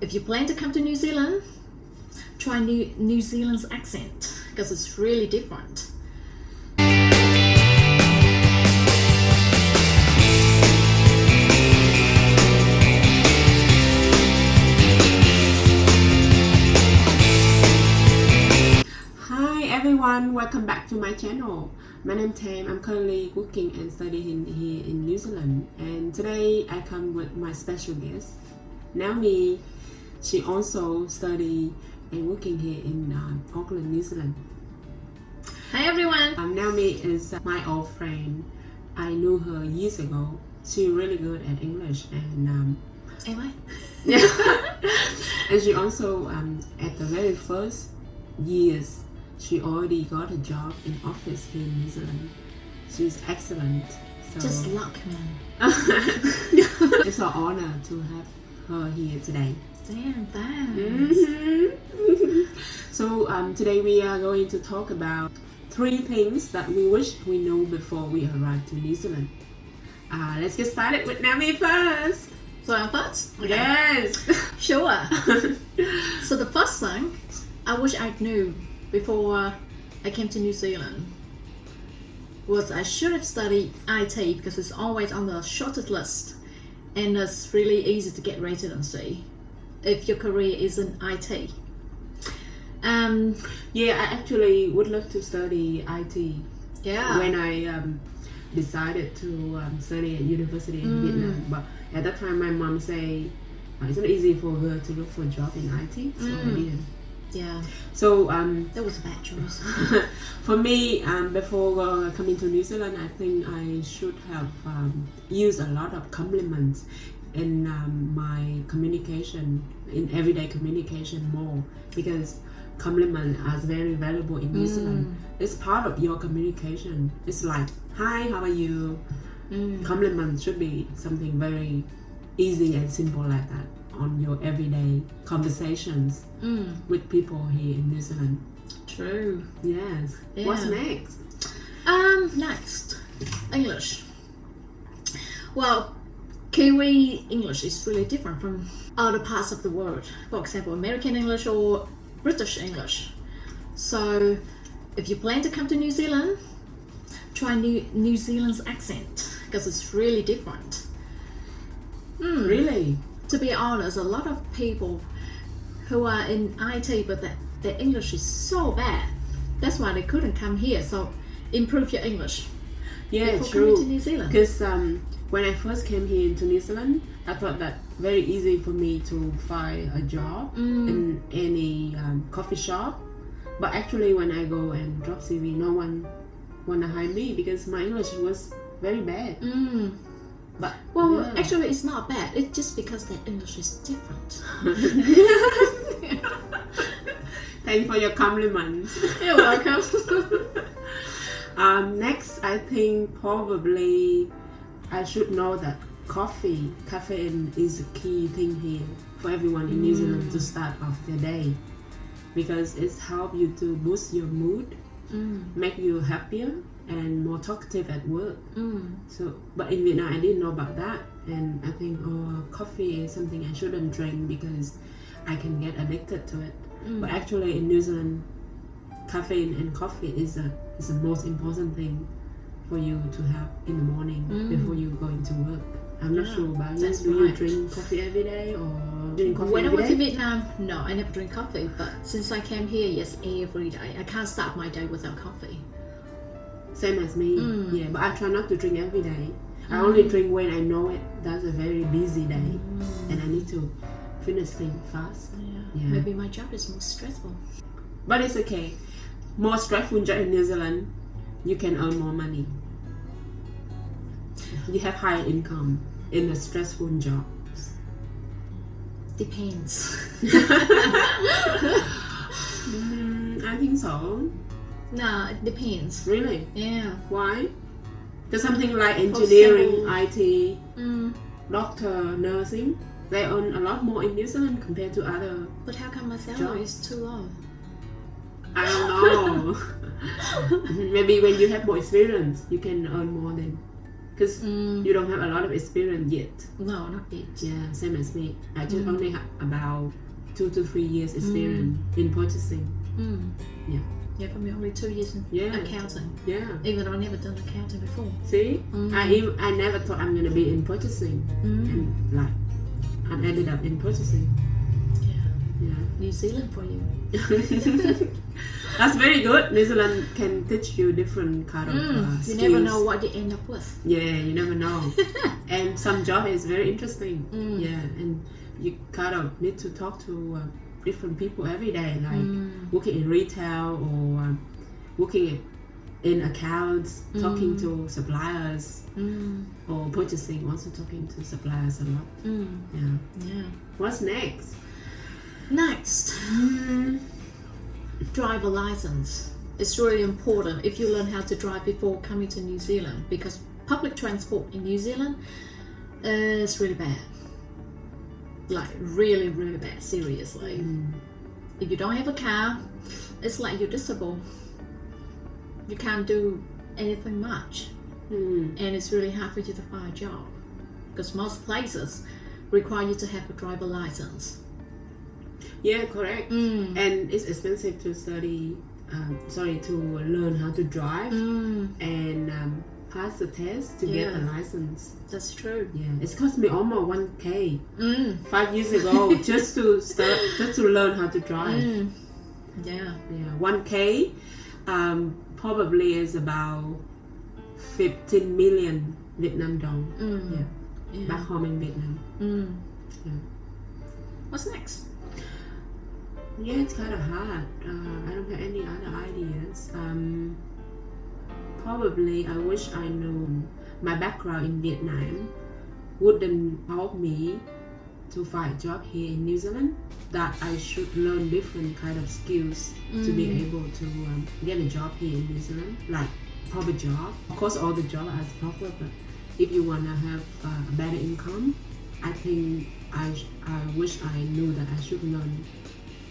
If you plan to come to New Zealand, try New Zealand's accent because it's really different. Hi everyone, welcome back to my channel. My name is Tam. I'm currently working and studying here in New Zealand, and today I come with my special guest, Naomi. She also study and working here in Auckland, New Zealand. Hi everyone. Naomi is my old friend. I knew her years ago. She's really good at English, and Am I? and she also at the very first years she already got a job in office here in New Zealand. She's excellent. So Just luck, man. it's an honor to have her here today. Damn, thanks. So today we are going to talk about 3 things that we wish we knew before we arrived to New Zealand. Let's get started with Naomi first. So I'm first? Okay. Yes. Sure. So the first thing I wish I knew before I came to New Zealand was I should have studied IT because it's always on the shortest list and it's really easy to get residency if your career is in IT. Yeah, I actually would love to study IT. Yeah. When I decided to study at university in Vietnam, but at that time my mom say it's not easy for her to look for a job in IT, so I didn't. Yeah. So That was a bad choice. for me, before coming to New Zealand, I think I should have used a lot of compliments in my communication, in everyday communication more, because compliments are very valuable in New Zealand. It's part of your communication. It's like, hi, how are you? Compliment should be something very easy and simple like that on your everyday conversations with people here in New Zealand. True. Yes. Yeah. What's next? Next, English. Well, Kiwi English is really different from other parts of the world. For example, American English or British English. So, if you plan to come to New Zealand, try New Zealand's accent because it's really different. Really? To be honest, a lot of people who are in IT but their English is so bad. That's why they couldn't come here. So improve your English Yeah, before true. coming to New Zealand. Because when I first came here into New Zealand, I thought that very easy for me to find a job in any coffee shop. But actually, when I go and drop CV, no one wanna hire me because my English was very bad. But Actually, it's not bad. It's just because their English is different. Thanks for your compliments. You're welcome. Next, I think probably I should know that caffeine is a key thing here for everyone in New Zealand to start off their day, because it's help you to boost your mood, make you happier and more talkative at work. So, but in Vietnam I didn't know about that, and I think coffee is something I shouldn't drink because I can get addicted to it. But actually in New Zealand, caffeine and coffee is the most important thing for you to have in the morning before you go into work. I'm not sure about you. Do you drink coffee every day or drink coffee When I every was day? in Vietnam, no, I never drink coffee. But since I came here, yes, every day. I can't start my day without coffee. Same as me. Yeah, but I try not to drink every day. I only drink when I know that's a very busy day and I need to finish things fast. Yeah. Maybe my job is more stressful. But it's okay. More stressful job in New Zealand, you can earn more money. You have higher income in a stressful job. Depends. I think so. No, it depends. Really? Yeah. Why? There's something like engineering, example, IT, doctor, nursing. They earn a lot more in New Zealand compared to other. But how come my salary is too low? I don't know. Maybe when you have more experience, you can earn more then. because you don't have a lot of experience yet. No, not yet. Yeah, same as me. I just only have about 2 to 3 years experience in purchasing. Yeah. Yeah, for me only 2 years in accounting. Yeah. Even though I've never done accounting before. See, I never thought I'm gonna be in purchasing, and like I ended up in purchasing. Yeah. New Zealand for you. That's very good. New Zealand can teach you different kind of skills. You never know what you end up with. Yeah, you never know. And some job is very interesting. Yeah, and you kind of need to talk to different people every day, like working in retail or working in accounts, talking to suppliers, or purchasing, also talking to suppliers a lot. Yeah. What's next? Next, driver license. It's really important if you learn how to drive before coming to New Zealand, because public transport in New Zealand is really bad. Like really, really bad, seriously. If you don't have a car, it's like you're disabled. You can't do anything much. And it's really hard for you to find a job, because most places require you to have a driver license. Yeah, correct. And it's expensive to study, to learn how to drive and pass the test to get a license. That's true. Yeah, it's cost me almost 1K 5 years ago just to learn how to drive. Yeah, 1K probably is about 15 million Vietnam dong. Back home in Vietnam. What's next? Yeah, it's kind of hard. I don't have any other ideas. Probably I wish I knew my background in Vietnam wouldn't help me to find a job here in New Zealand. That I should learn different kind of skills to be able to get a job here in New Zealand, like proper job. Of course, all the jobs are proper, but if you wanna have a better income, I think I wish I knew that I should learn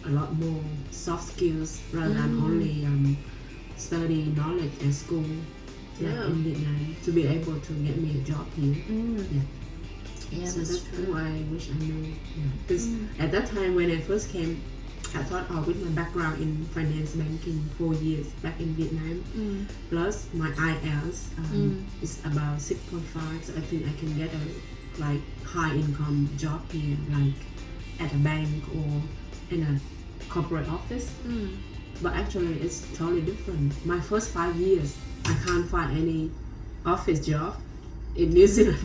a lot more soft skills rather than only study knowledge at school, like in Vietnam, to be able to get me a job here. Yeah, so that's true. true. I wish I knew. Because at that time when I first came, I thought, with my background in finance banking 4 years back in Vietnam, plus my IELTS is about 6.5, so I think I can get a like high income job here, like at a bank or in a corporate office. But actually it's totally different. My first 5 years I can't find any office job in New Zealand.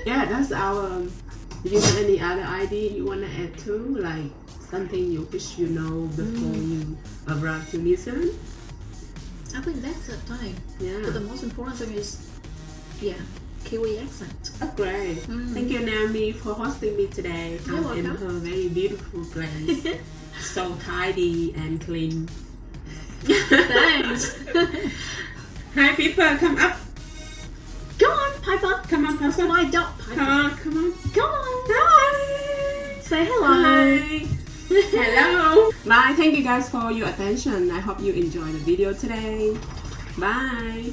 Yeah, that's our. Do you have any other idea you want to add to, like something you wish you know before you arrive to New Zealand? I think that's the thing. Yeah. But the most important thing is, Kiwi accent. Oh, great. Thank you, Naomi, for hosting me today. You're In welcome. her very beautiful place. So tidy and clean. Thanks. Hi, people, come up. Come on, Piper. Come on, That's Piper. my dog, Piper. Come on, come on. Come on. Hi. Say hello. Hi. Hello. Bye. Thank you guys for your attention. I hope you enjoyed the video today. Bye.